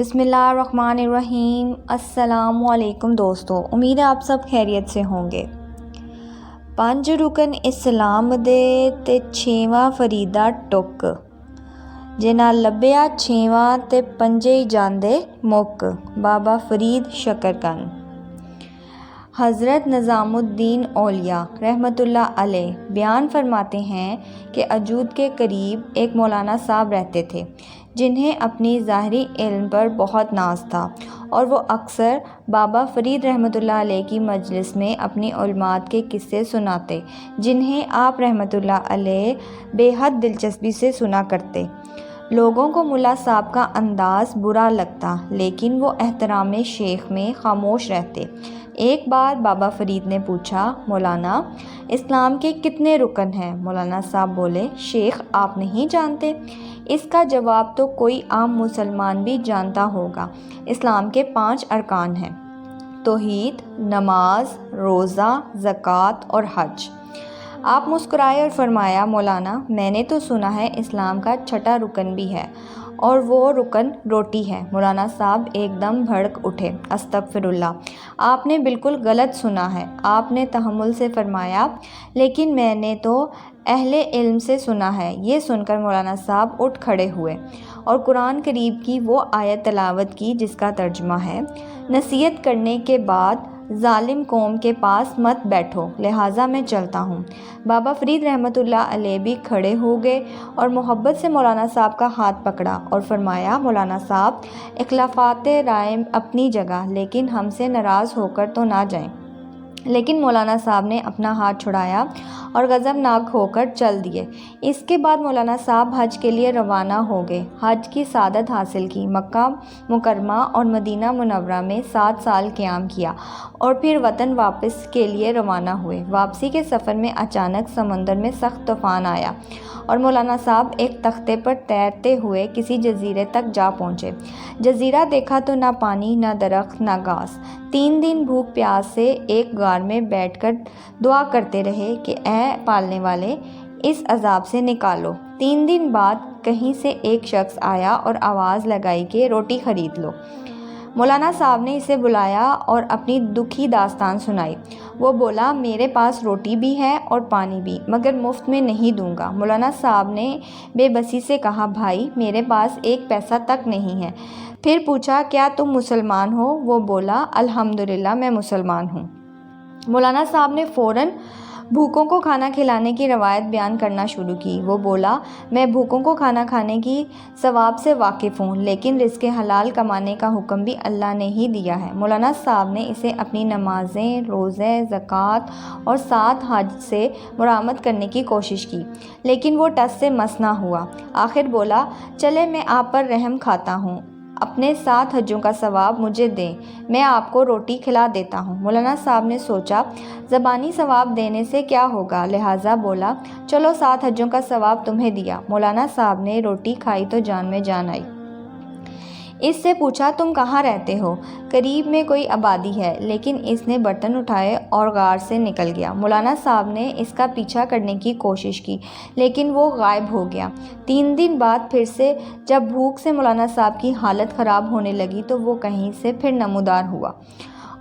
बिस्मिल्लाहिर्रहमानिर्रहीम। अस्सलामु अलैकुम दोस्तों, उम्मीद है आप सब खैरियत से होंगे। 5 रुकन इस्लाम दे ते 6वां फरीदा टुक, जे ना लभ्या 6वां ते 5 जांदे मुक। बाबा फरीद शकरकन। हज़रत निज़ामुद्दीन औलिया रहमतुल्लाह अलैह बयान फरमाते हैं कि अजूद के करीब एक मौलाना साहब रहते थे जिन्हें अपनी ज़ाहिरी इल्म पर बहुत नाज था और वो अक्सर बाबा फरीद रहमतुल्लाह अलैह की मजलिस में अपनी उलमात के किस्से सुनाते, जिन्हें आप रहमतुल्लाह अलैह बेहद दिलचस्पी से सुना करते। लोगों को मुला साहब का अंदाज़ बुरा लगता, लेकिन वो एहतराम शेख में खामोश रहते। एक बार बाबा फरीद ने पूछा, मौलाना इस्लाम के कितने रुकन हैं? मौलाना साहब बोले, शेख आप नहीं जानते? इसका जवाब तो कोई आम मुसलमान भी जानता होगा। इस्लाम के 5 अरकान हैं, तौहीद, नमाज, रोज़ा, ज़कात और हज। आप मुस्कुराए और फरमाया, मौलाना मैंने तो सुना है इस्लाम का 6ठा रुकन भी है और वो रुकन रोटी है। मौलाना साहब एकदम भड़क उठे, अस्तगफिरुल्लाह, आपने बिल्कुल गलत सुना है। आपने तहम्मुल से फरमाया, लेकिन मैंने तो अहले इल्म से सुना है। ये सुनकर मौलाना साहब उठ खड़े हुए और कुरान करीम की वो आयत तिलावत की जिसका तर्जुमा है, नसीहत करने के बाद जालिम कौम के पास मत बैठो, लिहाजा मैं चलता हूँ। बाबा फरीद रहमतुल्लाह अलैह भी खड़े हो गए और मोहब्बत से मौलाना साहब का हाथ पकड़ा और फरमाया, मौलाना साहब इख्लाफात राय अपनी जगह, लेकिन हमसे नाराज़ होकर तो ना जाएं। लेकिन मौलाना साहब ने अपना हाथ छुड़ाया और गज़बनाक होकर चल दिए। इसके बाद मौलाना साहब हज के लिए रवाना हो गए। हज की सादत हासिल की, मक्का मुकरमा और मदीना मुनव्वरा में 7 साल क़याम किया और फिर वतन वापस के लिए रवाना हुए। वापसी के सफ़र में अचानक समंदर में सख्त तूफ़ान आया और मौलाना साहब एक तख्ते पर तैरते हुए किसी जजीरे तक जा पहुँचे। जजीरा देखा तो ना पानी, ना दरख्त, ना घास। 3 दिन भूख प्यास से एक गार में बैठकर दुआ करते रहे कि ऐ पालने वाले इस अजाब से निकालो। 3 दिन बाद कहीं से एक शख्स आया और आवाज़ लगाई कि रोटी ख़रीद लो। मौलाना साहब ने इसे बुलाया और अपनी दुखी दास्तान सुनाई। वो बोला, मेरे पास रोटी भी है और पानी भी, मगर मुफ्त में नहीं दूंगा। मौलाना साहब ने बेबसी से कहा, भाई मेरे पास 1 पैसा तक नहीं है। फिर पूछा, क्या तुम मुसलमान हो? वो बोला, अल्हम्दुलिल्लाह मैं मुसलमान हूँ। मौलाना साहब ने फ़ौरन भूखों को खाना खिलाने की रवायत बयान करना शुरू की। वो बोला, मैं भूखों को खाना खाने की सवाब से वाकिफ़ हूँ, लेकिन रिज़्क़ हलाल कमाने का हुक्म भी अल्लाह ने ही दिया है। मौलाना साहब ने इसे अपनी नमाज़ें, रोज़े, ज़कात और 7 हज से मुरामत करने की कोशिश की, लेकिन वो टस से मस ना हुआ। आखिर बोला, चले मैं आप पर रहम खाता हूँ, अपने 7 हज्जों का सवाब मुझे दें, मैं आपको रोटी खिला देता हूँ। मौलाना साहब ने सोचा, ज़बानी सवाब देने से क्या होगा, लिहाजा बोला, चलो 7 हज्जों का सवाब तुम्हें दिया। मौलाना साहब ने रोटी खाई तो जान में जान आई। इससे पूछा, तुम कहाँ रहते हो? करीब में कोई आबादी है, लेकिन इसने बर्तन उठाए और गार से निकल गया। मौलाना साहब ने इसका पीछा करने की कोशिश की, लेकिन वो गायब हो गया। 3 दिन बाद फिर से जब भूख से मौलाना साहब की हालत ख़राब होने लगी तो वो कहीं से फिर नमूदार हुआ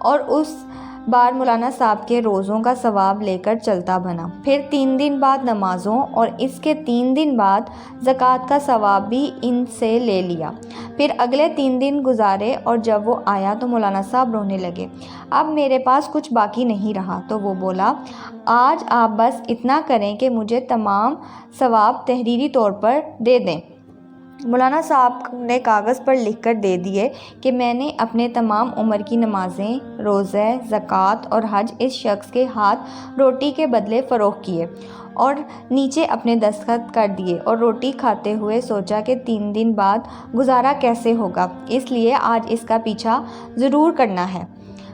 और उस बार मौलाना साहब के रोज़ों का सवाब लेकर चलता बना। फिर 3 दिन बाद नमाज़ों और इसके 3 दिन बाद ज़कात का सवाब भी इनसे ले लिया। फिर अगले 3 दिन गुजारे और जब वो आया तो मौलाना साहब रोने लगे, अब मेरे पास कुछ बाकी नहीं रहा। तो वो बोला, आज आप बस इतना करें कि मुझे तमाम सवाब तहरीरी तौर पर दे दें। मौलाना साहब ने कागज़ पर लिख कर दे दिए कि मैंने अपने तमाम उम्र की नमाज़ें, रोज़े, ज़कात और हज इस शख्स के हाथ रोटी के बदले फ़रोख्त किए और नीचे अपने दस्तखत कर दिए और रोटी खाते हुए सोचा कि 3 दिन बाद गुजारा कैसे होगा, इसलिए आज इसका पीछा ज़रूर करना है।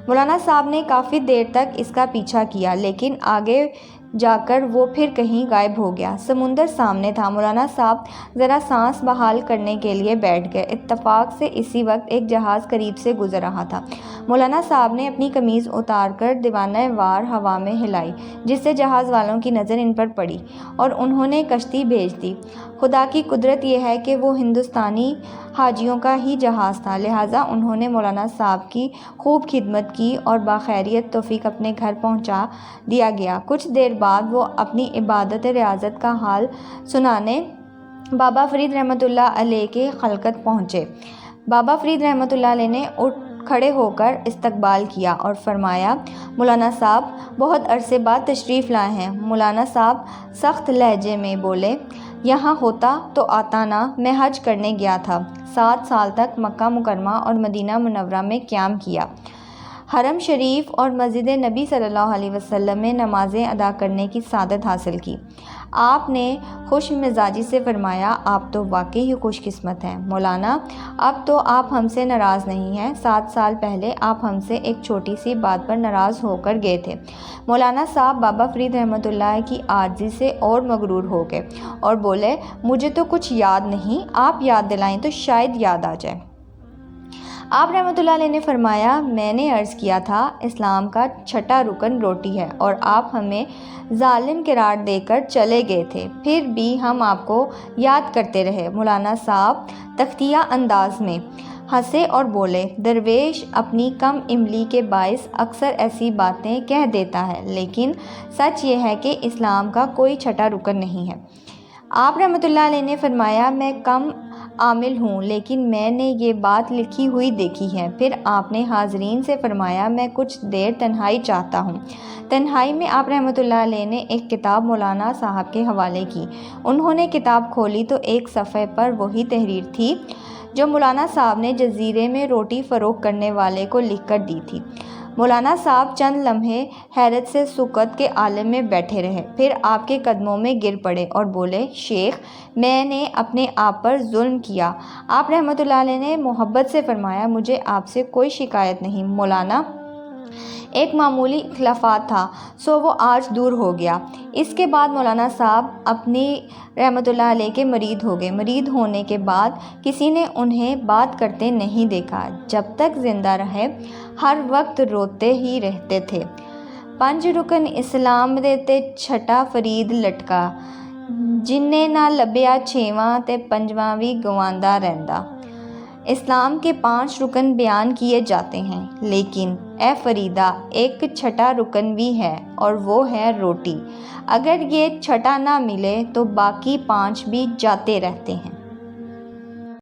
मौलाना साहब ने काफ़ी देर तक इसका पीछा किया, लेकिन आगे जाकर वो फिर कहीं गायब हो गया। समुंदर सामने था। मौलाना साहब ज़रा सांस बहाल करने के लिए बैठ गए। इत्तफाक से इसी वक्त एक जहाज़ करीब से गुजर रहा था। مولانا صاحب نے اپنی قمیض اتار کر دیوانہ وار ہوا میں ہلائی، جس سے جہاز والوں کی نظر ان پر پڑی اور انہوں نے کشتی بھیج دی۔ خدا کی قدرت یہ ہے کہ وہ ہندوستانی حاجیوں کا ہی جہاز تھا، لہٰذا انہوں نے مولانا صاحب کی خوب خدمت کی اور باخیریت توفیق اپنے گھر پہنچا دیا گیا۔ کچھ دیر بعد وہ اپنی عبادت ریاضت کا حال سنانے بابا فرید رحمۃ اللہ علیہ کے خلقت پہنچے۔ بابا فرید رحمۃ اللہ علیہ نے اٹھ کھڑے ہو کر استقبال کیا اور فرمایا، مولانا صاحب بہت عرصے بعد تشریف لائے ہیں۔ مولانا صاحب سخت لہجے میں بولے، یہاں ہوتا تو آتا نا، میں حج کرنے گیا تھا، 7 سال تک مکہ مکرمہ اور مدینہ منورہ میں قیام کیا، حرم شریف اور مسجد نبی صلی اللہ علیہ وسلم میں نمازیں ادا کرنے کی سعادت حاصل کی۔ آپ نے خوش مزاجی سے فرمایا، آپ تو واقعی ہی خوش قسمت ہیں مولانا، اب تو آپ ہم سے ناراض نہیں ہیں، 7 سال پہلے آپ ہم سے ایک چھوٹی سی بات پر ناراض ہو کر گئے تھے۔ مولانا صاحب بابا فرید رحمۃ اللہ کی عاجزی سے اور مغرور ہو گئے اور بولے، مجھے تو کچھ یاد نہیں، آپ یاد دلائیں تو شاید یاد آ جائے۔ آپ رحمۃ اللہ علیہ نے فرمایا، میں نے عرض کیا تھا اسلام کا 6واں رکن روٹی ہے اور آپ ہمیں ظالم قرار دے کر چلے گئے تھے، پھر بھی ہم آپ کو یاد کرتے رہے۔ مولانا صاحب تختیہ انداز میں ہنسے اور بولے، درویش اپنی کم عملی کے باعث اکثر ایسی باتیں کہہ دیتا ہے، لیکن سچ یہ ہے کہ اسلام کا کوئی 6واں رکن نہیں ہے۔ آپ رحمۃ اللہ علیہ نے فرمایا، میں کم عامل ہوں لیکن میں نے یہ بات لکھی ہوئی دیکھی ہے۔ پھر آپ نے حاضرین سے فرمایا، میں کچھ دیر تنہائی چاہتا ہوں۔ تنہائی میں آپ رحمۃ اللہ علیہ نے ایک کتاب مولانا صاحب کے حوالے کی۔ انہوں نے کتاب کھولی تو ایک صفحے پر وہی تحریر تھی جو مولانا صاحب نے جزیرے میں روٹی فروخت کرنے والے کو لکھ کر دی تھی۔ مولانا صاحب چند لمحے حیرت سے سکوت کے عالم میں بیٹھے رہے، پھر آپ کے قدموں میں گر پڑے اور بولے، شیخ میں نے اپنے آپ پر ظلم کیا۔ آپ رحمۃ اللہ علیہ نے محبت سے فرمایا، مجھے آپ سے کوئی شکایت نہیں مولانا، ایک معمولی اختلافات تھا سو وہ آج دور ہو گیا۔ اس کے بعد مولانا صاحب اپنی رحمۃ اللہ علیہ کے مرید ہو گئے۔ مرید ہونے کے بعد کسی نے انہیں بات کرتے نہیں دیکھا، جب تک زندہ رہے ہر وقت روتے ہی رہتے تھے۔ 5 رکن اسلام دے تے 6واں فرید لٹکا، جنہیں نہ لبھیا 6واں تے 5واں وی گواندا رہندا۔ اسلام کے 5 رکن بیان کیے جاتے ہیں، لیکن اے فریدہ ایک 6واں رکن بھی ہے اور وہ ہے روٹی۔ اگر یہ 6واں نہ ملے تو باقی 5 بھی جاتے رہتے ہیں۔